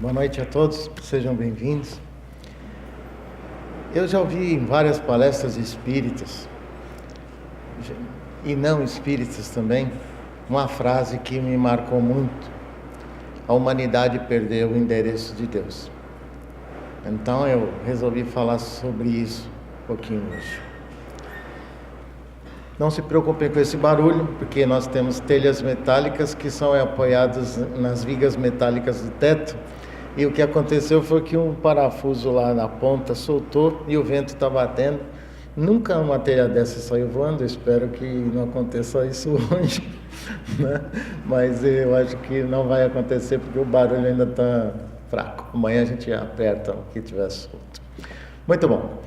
Boa noite a todos, sejam bem-vindos. Eu já ouvi em várias palestras espíritas, e não espíritas também, uma frase que me marcou muito: a humanidade perdeu o endereço de Deus. Então eu resolvi falar sobre isso um pouquinho hoje. Não se preocupem com esse barulho, porque nós temos telhas metálicas que são apoiadas nas vigas metálicas do teto. E o que aconteceu foi que um parafuso lá na ponta soltou e o vento está batendo. Nunca uma telha dessa saiu voando, eu espero que não aconteça isso hoje, né? Mas eu acho que não vai acontecer porque o barulho ainda está fraco. Amanhã a gente aperta o que tiver solto. Muito bom.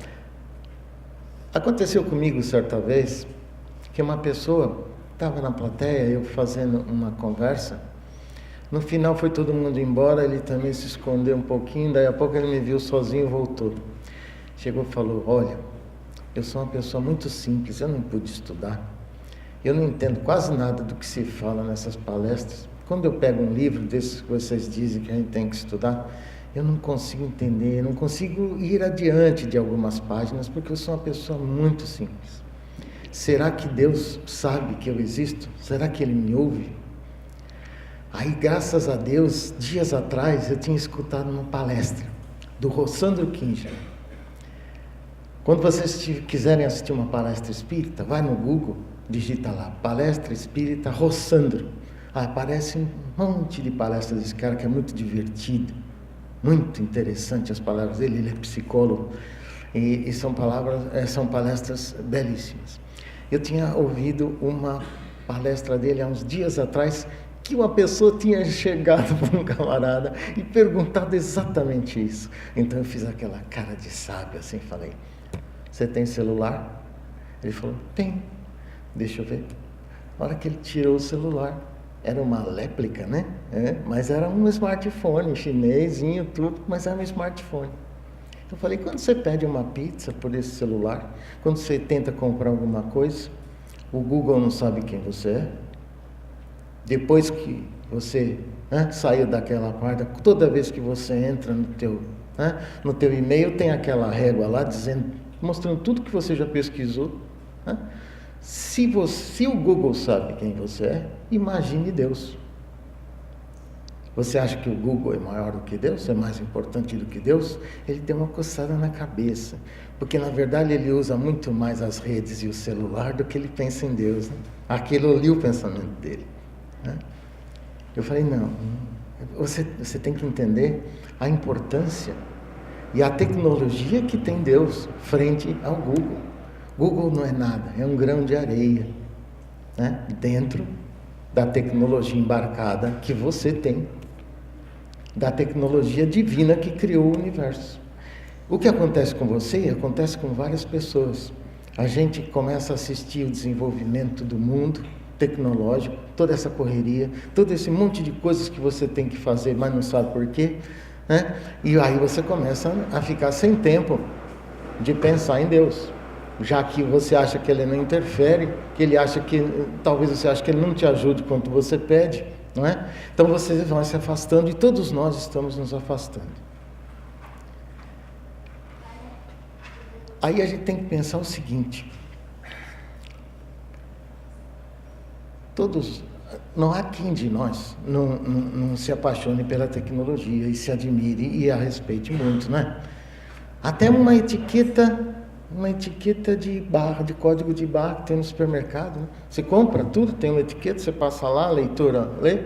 Aconteceu comigo certa vez que uma pessoa estava na plateia, eu fazendo uma conversa. No final foi todo mundo embora, ele também se escondeu um pouquinho, daí a pouco ele me viu sozinho e voltou. Chegou e falou: olha, eu sou uma pessoa muito simples, eu não pude estudar, eu não entendo quase nada do que se fala nessas palestras. Quando eu pego um livro desses que vocês dizem que a gente tem que estudar, eu não consigo entender, eu não consigo ir adiante de algumas páginas, porque eu sou uma pessoa muito simples. Será que Deus sabe que eu existo? Será que Ele me ouve? Aí, graças a Deus, dias atrás, eu tinha escutado uma palestra do Rossandro Kinja. Quando vocês quiserem assistir uma palestra espírita, vai no Google, digita lá, palestra espírita Rossandro. Aparece um monte de palestras desse cara que é muito divertido, muito interessante as palavras dele, ele é psicólogo, e são palestras belíssimas. Eu tinha ouvido uma palestra dele há uns dias atrás, que uma pessoa tinha chegado para um camarada e perguntado exatamente isso. Então eu fiz aquela cara de sábio assim, falei: você tem celular? Ele falou: tem. Deixa eu ver. Na hora que ele tirou o celular, era uma réplica, né? Mas era um smartphone, chinesinho, tudo, mas era um smartphone. Eu falei: quando você pede uma pizza por esse celular, quando você tenta comprar alguma coisa, o Google não sabe quem você é? Depois que você saiu daquela parte, toda vez que você entra no teu e-mail, tem aquela régua lá mostrando tudo que você já pesquisou. Se o Google sabe quem você é, imagine Deus. Você acha que o Google é maior do que Deus? É mais importante do que Deus? Ele tem uma coçada na cabeça, porque na verdade ele usa muito mais as redes e o celular do que ele pensa em Deus, né? Aquilo ali, o pensamento dele. Eu falei: não, você tem que entender a importância e a tecnologia que tem Deus frente ao Google. Google não é nada, é um grão de areia, né? Dentro da tecnologia embarcada que você tem, da tecnologia divina que criou o universo. O que acontece com você acontece com várias pessoas. A gente começa a assistir o desenvolvimento do mundo tecnológico, toda essa correria, todo esse monte de coisas que você tem que fazer, mas não sabe por quê, né? E aí você começa a ficar sem tempo de pensar em Deus, já que você acha que Ele não interfere, que Ele acha que, talvez você ache que Ele não te ajude quanto você pede, não é? Então você vai se afastando, e todos nós estamos nos afastando. Aí a gente tem que pensar o seguinte: não há quem de nós não se apaixone pela tecnologia e se admire e a respeite muito, né? Até uma etiqueta de barra, de código de barra que tem no supermercado, né? Você compra tudo, tem uma etiqueta, você passa lá, a leitora lê,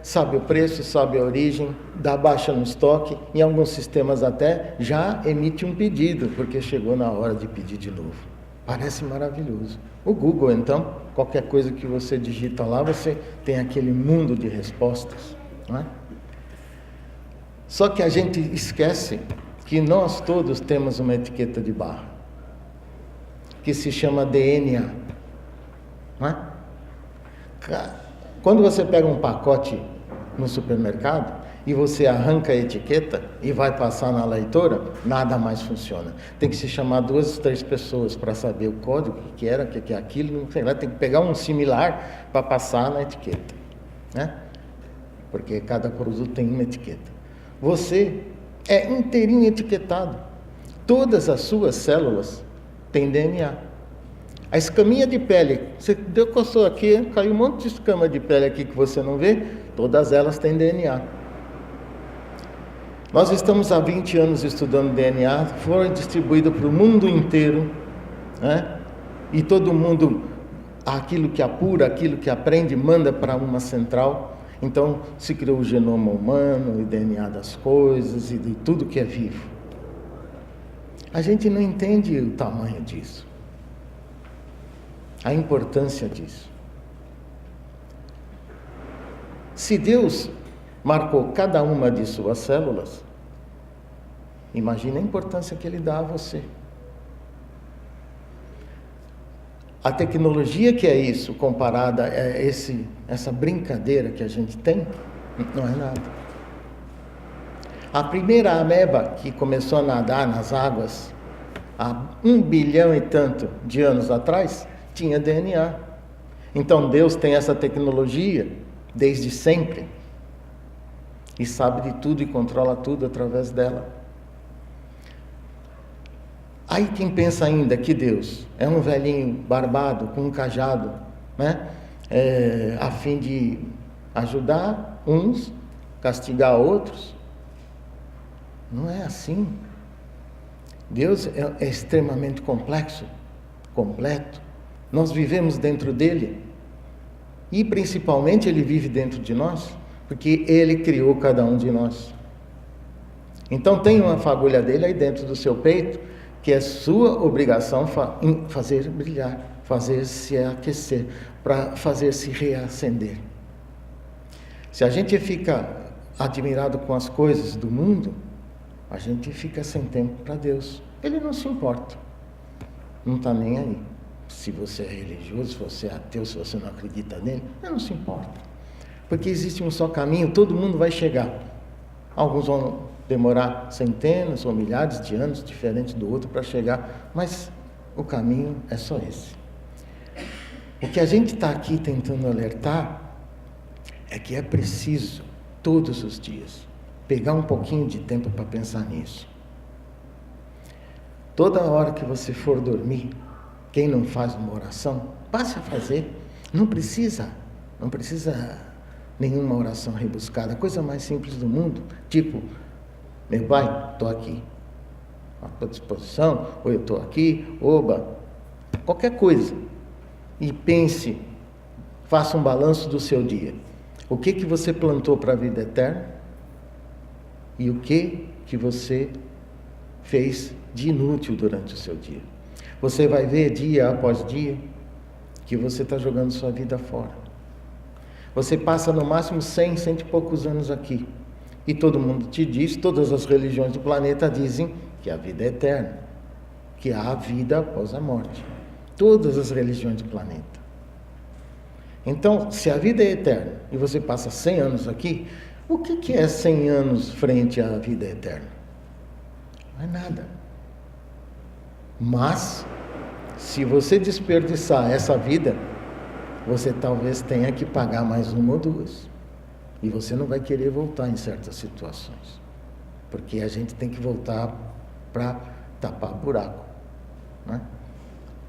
sabe o preço, sabe a origem, dá baixa no estoque, em alguns sistemas até já emite um pedido, porque chegou na hora de pedir de novo. Parece maravilhoso. O Google, então, qualquer coisa que você digita lá, você tem aquele mundo de respostas, não é? Só que a gente esquece que nós todos temos uma etiqueta de barra, que se chama DNA, não é? Quando você pega um pacote no supermercado e você arranca a etiqueta e vai passar na leitora, nada mais funciona. Tem que se chamar 2, 3 pessoas para saber o código, o que era, o que é aquilo, não sei lá, tem que pegar um similar para passar na etiqueta, né? Porque cada produto tem uma etiqueta. Você é inteirinho etiquetado. Todas as suas células têm DNA. A escaminha de pele, você deu coçou aqui, caiu um monte de escama de pele aqui que você não vê, todas elas têm DNA. Nós estamos há 20 anos estudando DNA, foi distribuído para o mundo inteiro, né? E todo mundo, aquilo que apura, aquilo que aprende, manda para uma central. Então se criou o genoma humano, o DNA das coisas e de tudo que é vivo. A gente não entende o tamanho disso, a importância disso. Se Deus marcou cada uma de suas células, imagine a importância que Ele dá a você. A tecnologia que é isso, comparada a essa brincadeira que a gente tem, não é nada. A primeira ameba que começou a nadar nas águas, há 1 bilhão e tanto de anos atrás, tinha DNA. Então Deus tem essa tecnologia desde sempre e sabe de tudo e controla tudo através dela. Aí quem pensa ainda que Deus é um velhinho barbado com um cajado, né? A fim de ajudar uns, castigar outros. Não é assim. Deus é extremamente complexo, completo. Nós vivemos dentro dele e principalmente Ele vive dentro de nós, porque Ele criou cada um de nós. Então tem uma fagulha dele aí dentro do seu peito, que é sua obrigação fazer brilhar, fazer se aquecer, para fazer se reacender. Se a gente fica admirado com as coisas do mundo, a gente fica sem tempo para Deus. Ele não se importa, não está nem aí. Se você é religioso, se você é ateu, se você não acredita nele, ele não se importa. Porque existe um só caminho, todo mundo vai chegar. Alguns vão demorar centenas ou milhares de anos, diferente do outro, para chegar, mas o caminho é só esse. O que a gente está aqui tentando alertar é que é preciso, todos os dias, pegar um pouquinho de tempo para pensar nisso. Toda hora que você for dormir, quem não faz uma oração, passe a fazer. Não precisa nenhuma oração rebuscada, a coisa mais simples do mundo, tipo, meu pai, estou aqui, à tua disposição, ou eu estou aqui, oba, qualquer coisa. E pense, faça um balanço do seu dia. O que você plantou para a vida eterna? E o que você fez de inútil durante o seu dia? Você vai ver dia após dia que você está jogando sua vida fora. Você passa no máximo 100 e poucos anos aqui. E todo mundo te diz, todas as religiões do planeta dizem que a vida é eterna, que há vida após a morte. Todas as religiões do planeta. Então, se a vida é eterna e você passa 100 anos aqui, o que é 100 anos frente à vida eterna? Não é nada. Mas, se você desperdiçar essa vida, você talvez tenha que pagar mais uma ou duas. E você não vai querer voltar em certas situações. Porque a gente tem que voltar para tapar buraco, né?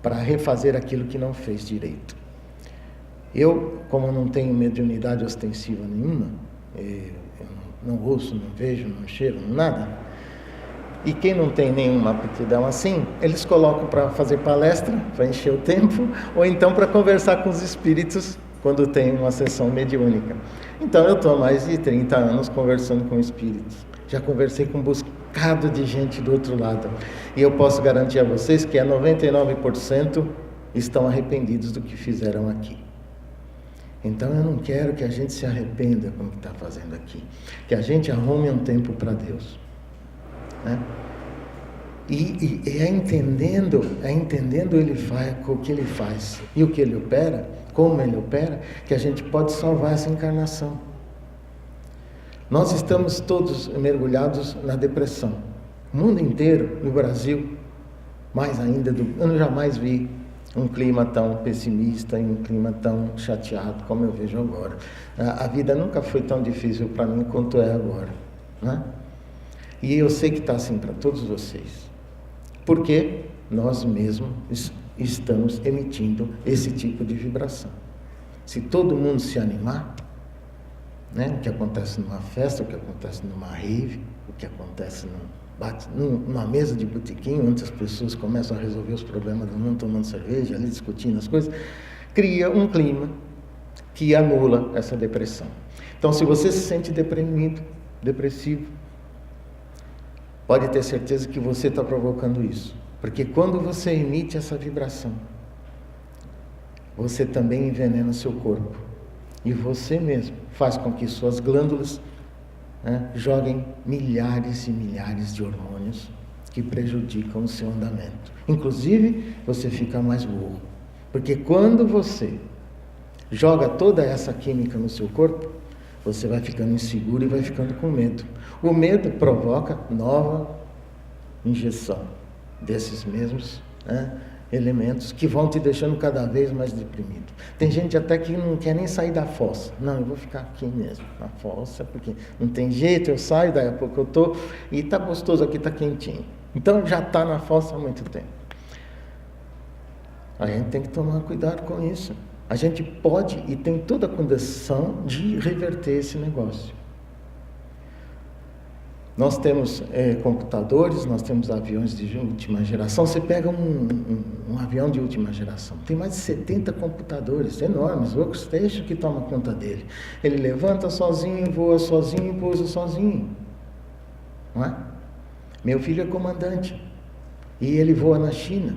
Para refazer aquilo que não fez direito. Eu, como não tenho mediunidade ostensiva nenhuma, eu não ouço, não vejo, não cheiro, nada. E quem não tem nenhuma aptidão assim, eles colocam para fazer palestra, para encher o tempo, ou então para conversar com os espíritos quando tem uma sessão mediúnica. Então eu estou há mais de 30 anos conversando com espíritos. Já conversei com um bocado de gente do outro lado. E eu posso garantir a vocês que 99% estão arrependidos do que fizeram aqui. Então eu não quero que a gente se arrependa com o que está fazendo aqui. Que a gente arrume um tempo para Deus. Né? E é entendendo o que Ele faz e o que Ele opera, como Ele opera, que a gente pode salvar essa encarnação. Nós estamos todos mergulhados na depressão. O mundo inteiro, no Brasil, mais ainda, eu não jamais vi um clima tão pessimista e um clima tão chateado como eu vejo agora. A vida nunca foi tão difícil para mim quanto é agora, né? E eu sei que está assim para todos vocês. Porque nós mesmos estamos emitindo esse tipo de vibração. Se todo mundo se animar, né, o que acontece numa festa, o que acontece numa rave, o que acontece numa mesa de botequim, onde as pessoas começam a resolver os problemas do mundo tomando cerveja, ali discutindo as coisas, cria um clima que anula essa depressão. Então, se você se sente deprimido, depressivo, pode ter certeza que você está provocando isso. Porque quando você emite essa vibração, você também envenena seu corpo. E você mesmo faz com que suas glândulas, né, joguem milhares e milhares de hormônios que prejudicam o seu andamento. Inclusive, você fica mais burro. Porque quando você joga toda essa química no seu corpo, você vai ficando inseguro e vai ficando com medo. O medo provoca nova injeção desses mesmos, né, elementos que vão te deixando cada vez mais deprimido. Tem gente até que não quer nem sair da fossa. Não, eu vou ficar aqui mesmo, na fossa, porque não tem jeito, eu saio, daí a pouco eu estou, e está gostoso aqui, está quentinho. Então já está na fossa há muito tempo. A gente tem que tomar cuidado com isso. A gente pode e tem toda a condição de reverter esse negócio. Nós temos computadores, nós temos aviões de última geração. Você pega um avião de última geração, tem mais de 70 computadores enormes, workstation que toma conta dele. Ele levanta sozinho, voa sozinho, pousa sozinho. Não é? Meu filho é comandante e ele voa na China.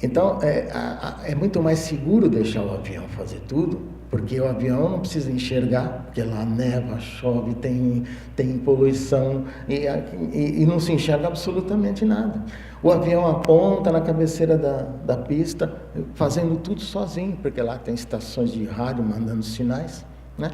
Então, é muito mais seguro deixar o avião fazer tudo, porque o avião não precisa enxergar, porque lá neva, chove, tem poluição, e não se enxerga absolutamente nada. O avião aponta na cabeceira da pista, fazendo tudo sozinho, porque lá tem estações de rádio mandando sinais, né?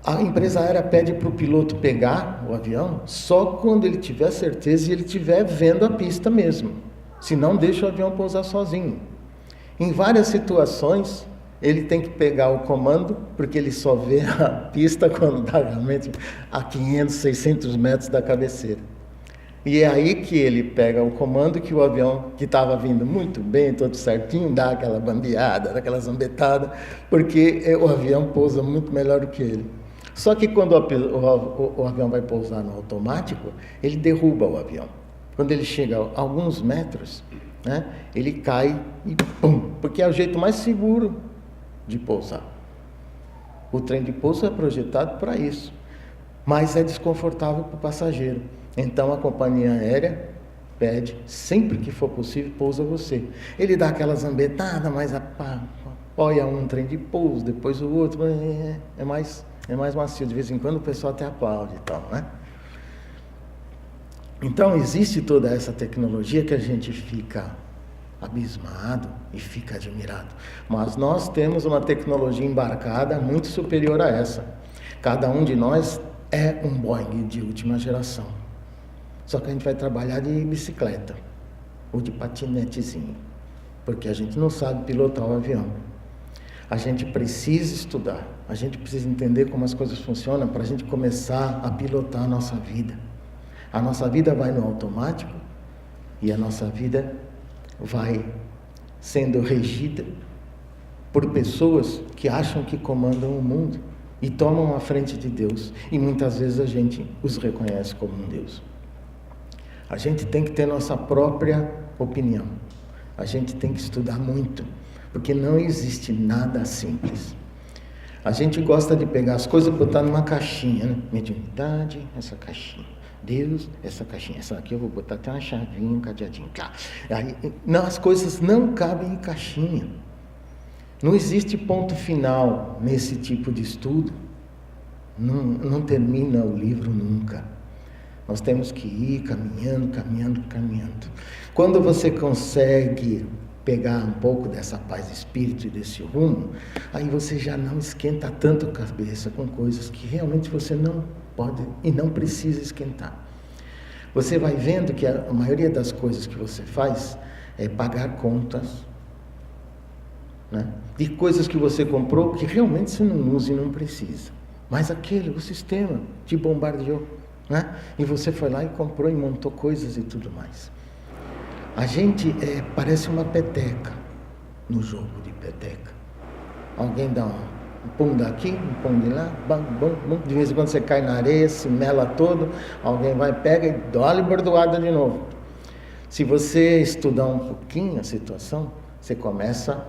A empresa aérea pede para o piloto pegar o avião só quando ele tiver certeza e ele estiver vendo a pista mesmo. Se não, deixa o avião pousar sozinho. Em várias situações, ele tem que pegar o comando, porque ele só vê a pista quando está realmente a 500, 600 metros da cabeceira. E é aí que ele pega o comando, que o avião, que estava vindo muito bem, todo certinho, dá aquela bambeada, aquela zambetada, porque o avião pousa muito melhor do que ele. Só que quando o avião vai pousar no automático, ele derruba o avião. Quando ele chega a alguns metros, né, ele cai e pum, porque é o jeito mais seguro de pousar. O trem de pouso é projetado para isso, mas é desconfortável para o passageiro. Então a companhia aérea pede, sempre que for possível, pousa você. Ele dá aquela zambetada, mas apoia um trem de pouso, depois o outro, é mais macio. De vez em quando o pessoal até aplaude e tal, né? Então, existe toda essa tecnologia que a gente fica abismado e fica admirado. Mas nós temos uma tecnologia embarcada muito superior a essa. Cada um de nós é um Boeing de última geração. Só que a gente vai trabalhar de bicicleta ou de patinetezinho, porque a gente não sabe pilotar o avião. A gente precisa estudar, a gente precisa entender como as coisas funcionam para a gente começar a pilotar a nossa vida. A nossa vida vai no automático e a nossa vida vai sendo regida por pessoas que acham que comandam o mundo e tomam a frente de Deus. E muitas vezes a gente os reconhece como um Deus. A gente tem que ter nossa própria opinião. A gente tem que estudar muito, porque não existe nada simples. A gente gosta de pegar as coisas e botar numa caixinha, né? Mediunidade, essa caixinha. Deus, essa caixinha, essa aqui eu vou botar até uma chavinha, um cadeadinho. Aí, não, as coisas não cabem em caixinha. Não existe ponto final nesse tipo de estudo. Não termina o livro nunca. Nós temos que ir caminhando. Quando você consegue pegar um pouco dessa paz de espírito e desse rumo, aí você já não esquenta tanto a cabeça com coisas que realmente você não pode e não precisa esquentar. Você vai vendo que a maioria das coisas que você faz é pagar contas, né, de coisas que você comprou que realmente você não usa e não precisa. Mas o sistema te bombardeou, né? E você foi lá e comprou e montou coisas e tudo mais. A gente parece uma peteca no jogo de peteca. Alguém dá um pum daqui, um pum de lá, bam, bam, bam. De vez em quando você cai na areia, se mela todo, alguém vai, pega e dá-lhe bordoada de novo. Se você estudar um pouquinho a situação, você começa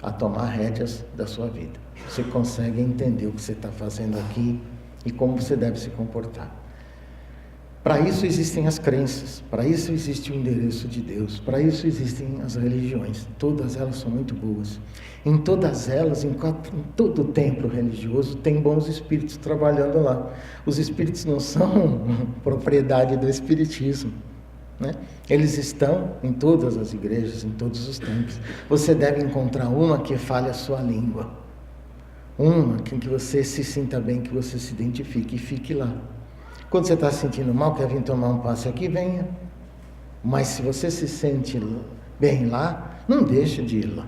a tomar rédeas da sua vida. Você consegue entender o que você está fazendo aqui e como você deve se comportar. Para isso existem as crenças, para isso existe o endereço de Deus, para isso existem as religiões. Todas elas são muito boas. Em todas elas, em todo o templo religioso, tem bons espíritos trabalhando lá. Os espíritos não são propriedade do espiritismo, né? Eles estão em todas as igrejas, em todos os templos. Você deve encontrar uma que fale a sua língua, uma que você se sinta bem, que você se identifique e fique lá. Quando você está se sentindo mal, quer vir tomar um passe aqui, venha. Mas se você se sente bem lá, não deixe de ir lá.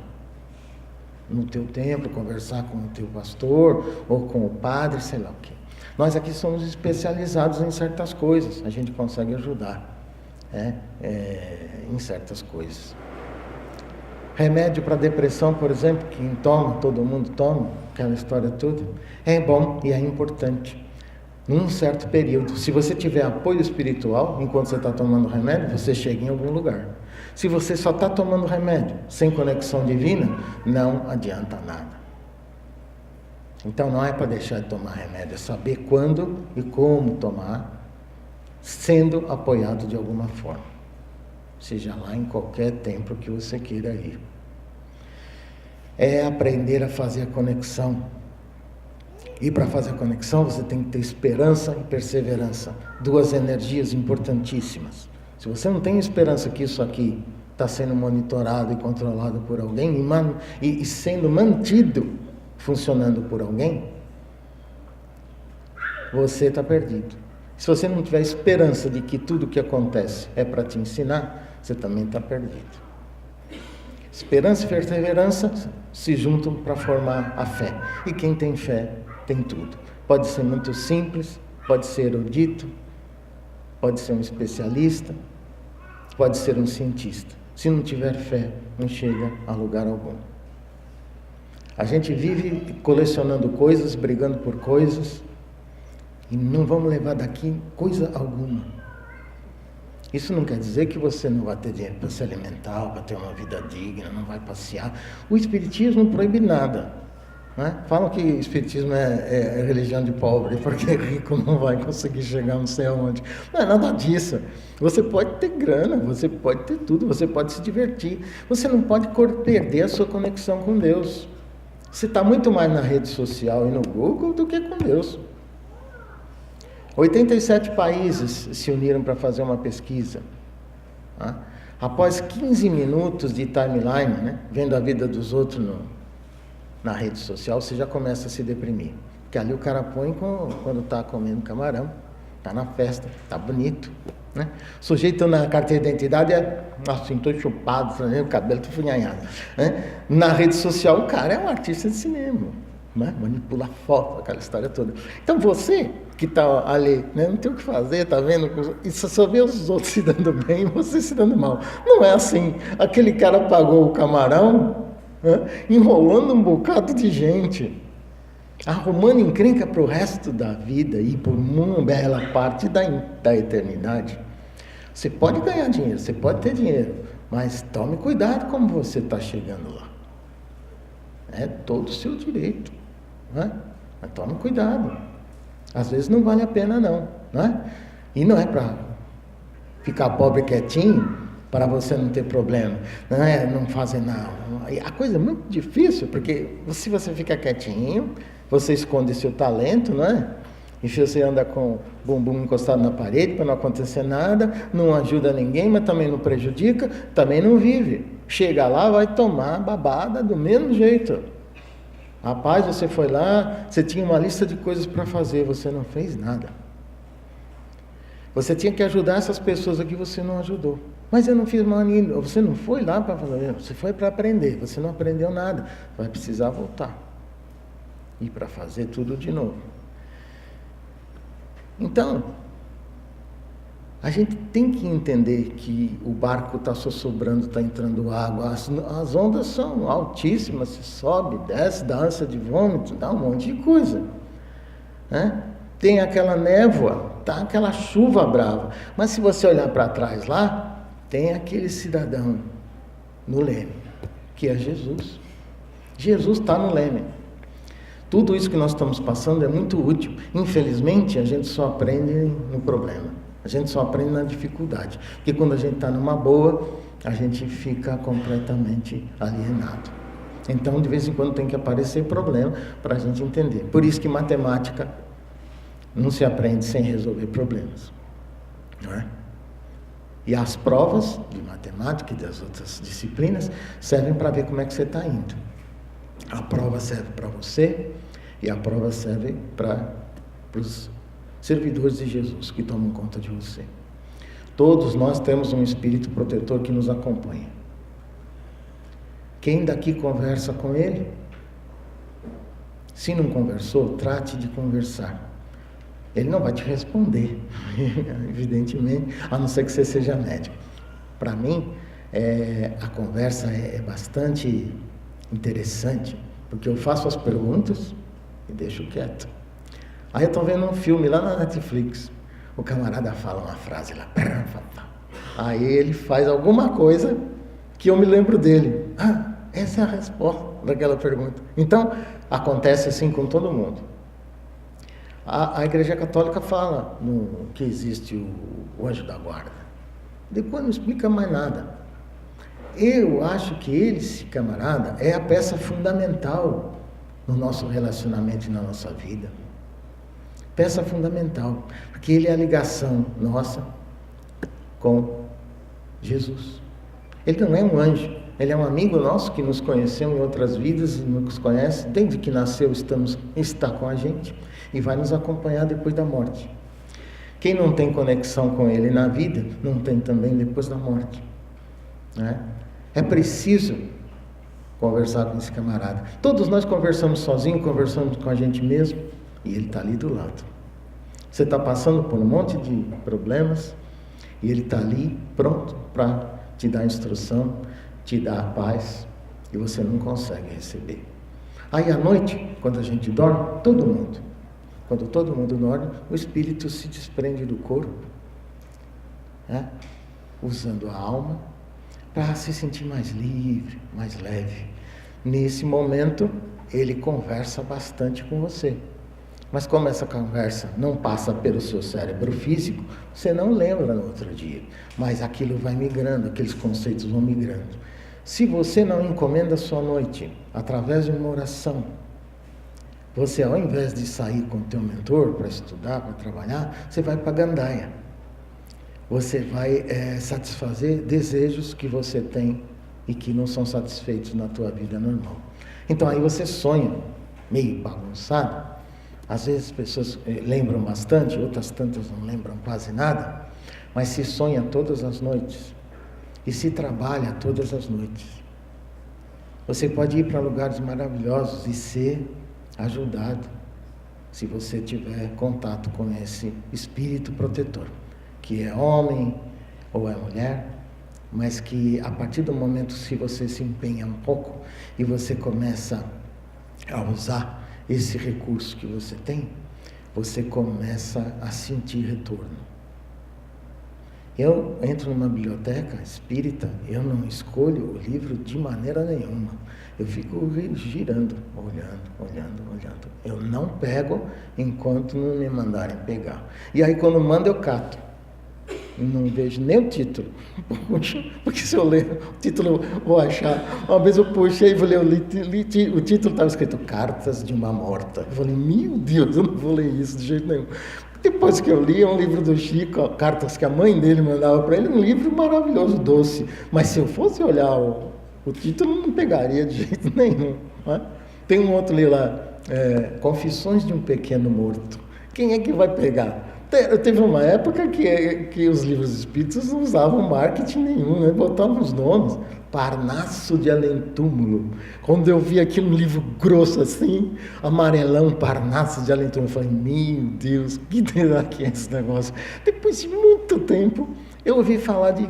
No teu templo, conversar com o teu pastor ou com o padre, sei lá o quê. Nós aqui somos especializados em certas coisas, a gente consegue ajudar em certas coisas. Remédio para depressão, por exemplo, quem toma, todo mundo toma, aquela história toda, é bom e é importante. Num certo período, se você tiver apoio espiritual, enquanto você está tomando remédio, você chega em algum lugar. Se você só está tomando remédio, sem conexão divina, não adianta nada. Então não é para deixar de tomar remédio, é saber quando e como tomar, sendo apoiado de alguma forma. Seja lá em qualquer templo que você queira ir. É aprender a fazer a conexão. E para fazer a conexão você tem que ter esperança e perseverança. Duas energias importantíssimas. Se você não tem esperança que isso aqui está sendo monitorado e controlado por alguém e sendo mantido funcionando por alguém, você está perdido. Se você não tiver esperança de que tudo que acontece é para te ensinar, você também está perdido. Esperança e perseverança se juntam para formar a fé. E quem tem fé tem tudo. Pode ser muito simples, pode ser erudito, pode ser um especialista, pode ser um cientista. Se não tiver fé, não chega a lugar algum. A gente vive colecionando coisas, brigando por coisas, e não vamos levar daqui coisa alguma. Isso não quer dizer que você não vai ter dinheiro para se alimentar, para ter uma vida digna, não vai passear. O Espiritismo não proíbe nada, né? Falam que o Espiritismo é religião de pobre, porque rico não vai conseguir chegar não sei aonde. Não é nada disso. Você pode ter grana, você pode ter tudo, você pode se divertir. Você não pode perder a sua conexão com Deus. Você está muito mais na rede social e no Google do que com Deus. 87 países se uniram para fazer uma pesquisa. Tá? Após 15 minutos de timeline, né, vendo a vida dos outros na rede social, você já começa a se deprimir. Porque ali o cara põe quando está comendo camarão, está na festa, está bonito. Né? O sujeito na carteira de identidade assim, todo chupado, o cabelo todo funhanhado. Né? Na rede social, o cara é um artista de cinema. Né? Manipula foto, aquela história toda. Então você que está ali, né, não tem o que fazer, está vendo? E só vê os outros se dando bem e você se dando mal. Não é assim. Aquele cara pagou o camarão, né, enrolando um bocado de gente, arrumando encrenca para o resto da vida e por uma bela parte da eternidade. Você pode ganhar dinheiro, você pode ter dinheiro, mas tome cuidado como você está chegando lá. É todo o seu direito. Né? Mas tome cuidado. Às vezes não vale a pena não. Né? E não é para ficar pobre quietinho, para você não ter problema. Não fazer nada. A coisa é muito difícil, porque se você fica quietinho, você esconde seu talento, não é? E se você anda com o bumbum encostado na parede para não acontecer nada, não ajuda ninguém, mas também não prejudica, também não vive. Chega lá, vai tomar babada do mesmo jeito. Rapaz, você foi lá, você tinha uma lista de coisas para fazer, você não fez nada. Você tinha que ajudar essas pessoas aqui, você não ajudou. Mas eu não fiz mal nenhum. Você não foi lá para fazer, você foi para aprender, você não aprendeu nada. Vai precisar voltar. E para fazer tudo de novo. Então, a gente tem que entender que o barco está sossobrando, está entrando água, as ondas são altíssimas, se sobe, desce, dá ânsia de vômito, dá um monte de coisa, né? Tem aquela névoa, tá aquela chuva brava, mas se você olhar para trás lá, tem aquele cidadão no leme, que é Jesus. Jesus está no leme. Tudo isso que nós estamos passando é muito útil. Infelizmente, a gente só aprende no problema. A gente só aprende na dificuldade. Porque quando a gente está numa boa, a gente fica completamente alienado. Então, de vez em quando tem que aparecer problema para a gente entender. Por isso que matemática não se aprende sem resolver problemas. Não é? E as provas de matemática e das outras disciplinas servem para ver como é que você está indo. A prova serve para você e a prova serve para os servidores de Jesus que tomam conta de você. Todos nós temos um espírito protetor que nos acompanha. Quem daqui conversa com ele? Se não conversou, trate de conversar. Ele não vai te responder, evidentemente, a não ser que você seja médico. Para mim, a conversa é bastante interessante, porque eu faço as perguntas e deixo quieto. Aí eu estou vendo um filme lá na Netflix, o camarada fala uma frase lá, aí ele faz alguma coisa que eu me lembro dele. Essa é a resposta daquela pergunta. Então, acontece assim com todo mundo. A Igreja Católica fala que existe o anjo da guarda. Depois não explica mais nada. Eu acho que esse camarada é a peça fundamental no nosso relacionamento e na nossa vida. Peça fundamental, porque ele é a ligação nossa com Jesus. Ele não é um anjo, ele é um amigo nosso que nos conheceu em outras vidas e nos conhece, desde que nasceu está com a gente e vai nos acompanhar depois da morte. Quem não tem conexão com ele na vida, não tem também depois da morte, né? É preciso conversar com esse camarada. Todos nós conversamos sozinhos, conversamos com a gente mesmo, e ele está ali do lado. Você está passando por um monte de problemas, e ele está ali pronto para te dar instrução, te dar paz, e você não consegue receber. Aí à noite, quando a gente dorme, quando todo mundo dorme, o espírito se desprende do corpo, né? Usando a alma, para se sentir mais livre, mais leve. Nesse momento, ele conversa bastante com você. Mas como essa conversa não passa pelo seu cérebro físico, você não lembra no outro dia. Mas aquilo vai migrando, aqueles conceitos vão migrando. Se você não encomenda a sua noite através de uma oração, você, ao invés de sair com o teu mentor para estudar, para trabalhar, você vai para a gandaia. Você vai satisfazer desejos que você tem e que não são satisfeitos na tua vida normal. Então aí você sonha, meio bagunçado. Às vezes as pessoas lembram bastante, outras tantas não lembram quase nada, mas se sonha todas as noites e se trabalha todas as noites. Você pode ir para lugares maravilhosos e ser ajudado se você tiver contato com esse espírito protetor, que é homem ou é mulher, mas que a partir do momento que você se empenha um pouco e você começa a usar esse recurso que você tem, você começa a sentir retorno. Eu entro numa biblioteca espírita, eu não escolho o livro de maneira nenhuma. Eu fico girando, olhando. Eu não pego enquanto não me mandarem pegar. E aí quando manda eu cato. Não vejo nem o título, porque se eu ler o título eu vou achar. Uma vez eu puxei e vou ler o título, estava escrito Cartas de uma Morta. Eu falei, meu Deus, eu não vou ler isso de jeito nenhum. Depois que eu li, é um livro do Chico, cartas que a mãe dele mandava para ele, um livro maravilhoso, doce. Mas se eu fosse olhar o título, não pegaria de jeito nenhum. Né? Tem um outro livro lá, Confissões de um Pequeno Morto. Quem é que vai pegar? Teve uma época que os livros espíritas não usavam marketing nenhum, né? Botavam os nomes, Parnaso de Além-Túmulo. Quando eu vi aquele livro grosso assim, amarelão, Parnaso de Além-Túmulo, eu falei, meu Deus, que terá que é esse negócio? Depois de muito tempo, eu ouvi falar de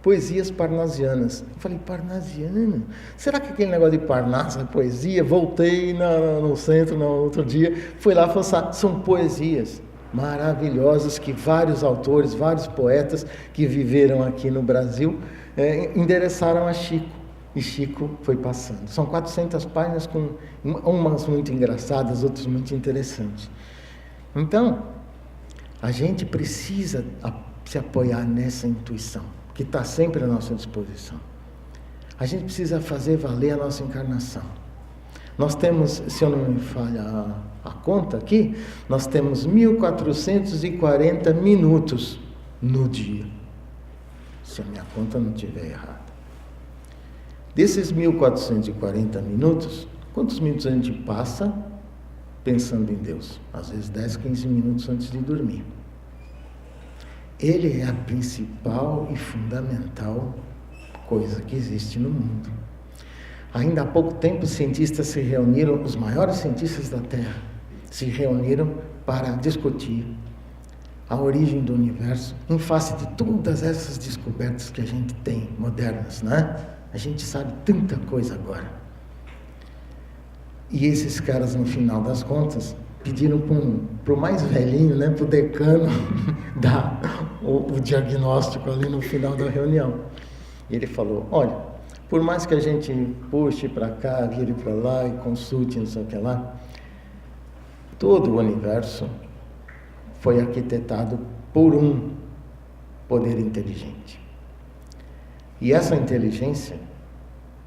poesias parnasianas. Eu falei, parnasiana? Será que aquele negócio de Parnaso é poesia? Voltei no centro no outro dia, fui lá falar, são poesias maravilhosas que vários autores, vários poetas que viveram aqui no Brasil endereçaram a Chico, e Chico foi passando. São 400 páginas com umas muito engraçadas, outras muito interessantes. Então, a gente precisa se apoiar nessa intuição, que está sempre à nossa disposição. A gente precisa fazer valer a nossa encarnação. Nós temos, se eu não me falha a conta aqui, nós temos 1440 minutos no dia. Se a minha conta não estiver errada. Desses 1440 minutos, quantos minutos a gente passa pensando em Deus? Às vezes 10, 15 minutos antes de dormir. Ele é a principal e fundamental coisa que existe no mundo. Ainda há pouco tempo os cientistas se reuniram, os maiores cientistas da Terra, se reuniram para discutir a origem do universo, em face de todas essas descobertas que a gente tem, modernas, né? A gente sabe tanta coisa agora. E esses caras, no final das contas, pediram para o mais velhinho, né, para o decano, dar o diagnóstico ali no final da reunião. E ele falou, olha, por mais que a gente puxe para cá, vire para lá e consulte, não sei o que lá, todo o universo foi arquitetado por um poder inteligente. E essa inteligência,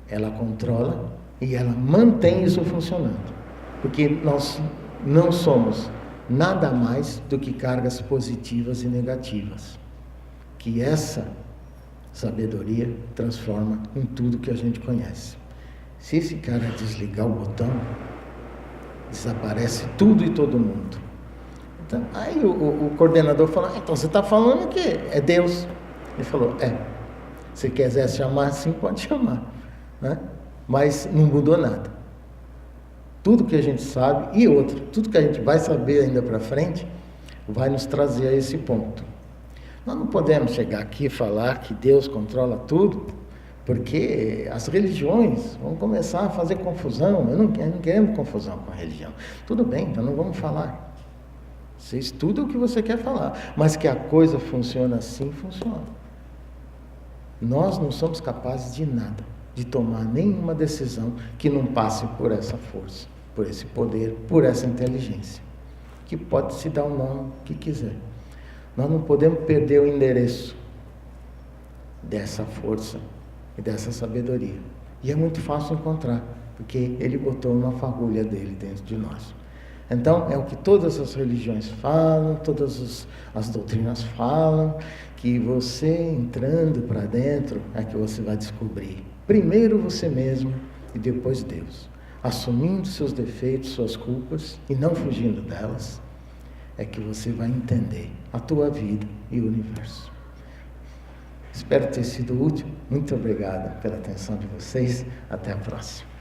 ela controla e ela mantém isso funcionando. Porque nós não somos nada mais do que cargas positivas e negativas. Que essa sabedoria transforma em tudo que a gente conhece. Se esse cara desligar o botão, desaparece tudo e todo mundo. Então, aí o coordenador falou, então você está falando que é Deus. Ele falou, se quiser chamar assim, pode chamar, né? Mas não mudou nada. Tudo que a gente sabe, e outra, tudo que a gente vai saber ainda para frente, vai nos trazer a esse ponto. Nós não podemos chegar aqui e falar que Deus controla tudo, porque as religiões vão começar a fazer confusão. Eu não queremos confusão com a religião. Tudo bem, então não vamos falar. Você estuda o que você quer falar, mas que a coisa funciona assim, funciona. Nós não somos capazes de nada, de tomar nenhuma decisão que não passe por essa força, por esse poder, por essa inteligência, que pode se dar o nome que quiser. Nós não podemos perder o endereço dessa força e dessa sabedoria. E é muito fácil encontrar, porque ele botou uma fagulha dele dentro de nós. Então, é o que todas as religiões falam, todas as doutrinas falam, que você entrando para dentro é que você vai descobrir primeiro você mesmo e depois Deus. Assumindo seus defeitos, suas culpas e não fugindo delas, é que você vai entender a tua vida e o universo. Espero ter sido útil. Muito obrigado pela atenção de vocês. Até a próxima.